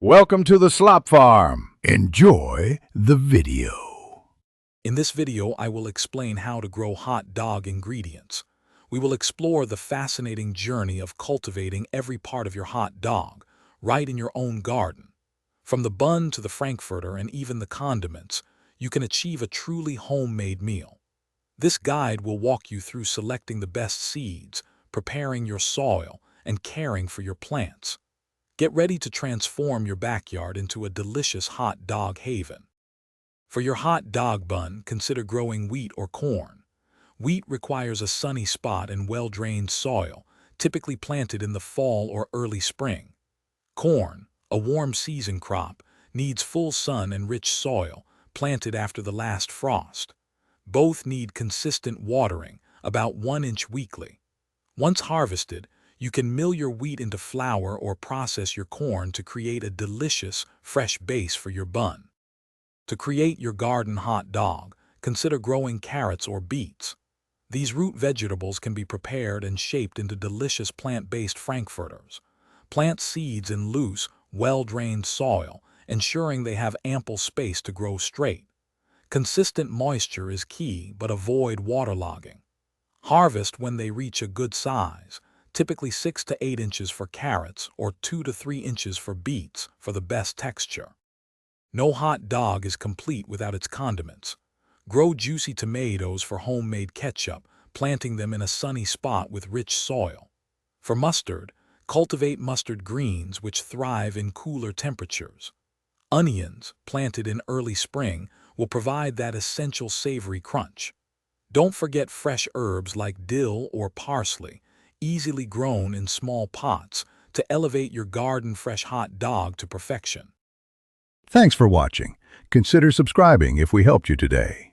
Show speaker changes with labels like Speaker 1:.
Speaker 1: Welcome to the Slop Farm. Enjoy the video.
Speaker 2: In this video, I will explain how to grow hot dog ingredients. We will explore the fascinating journey of cultivating every part of your hot dog, right in your own garden. From the bun to the frankfurter and even the condiments, you can achieve a truly homemade meal. This guide will walk you through selecting the best seeds, preparing your soil, and caring for your plants. Get ready to transform your backyard into a delicious hot dog haven. For your hot dog bun, consider growing wheat or corn. Wheat requires a sunny spot and well-drained soil, typically planted in the fall or early spring. Corn, a warm season crop, needs full sun and rich soil, planted after the last frost. Both need consistent watering, about 1 inch weekly. Once harvested, you can mill your wheat into flour or process your corn to create a delicious, fresh base for your bun. To create your garden hot dog, consider growing carrots or beets. These root vegetables can be prepared and shaped into delicious plant-based frankfurters. Plant seeds in loose, well-drained soil, ensuring they have ample space to grow straight. Consistent moisture is key, but avoid waterlogging. Harvest when they reach a good size, typically 6 to 8 inches for carrots or 2 to 3 inches for beets for the best texture. No hot dog is complete without its condiments. Grow juicy tomatoes for homemade ketchup, planting them in a sunny spot with rich soil. For mustard, cultivate mustard greens which thrive in cooler temperatures. Onions, planted in early spring, will provide that essential savory crunch. Don't forget fresh herbs like dill or parsley, easily grown in small pots, to elevate your garden fresh hot dog to perfection.
Speaker 1: Thanks for watching. Consider subscribing if we helped you today.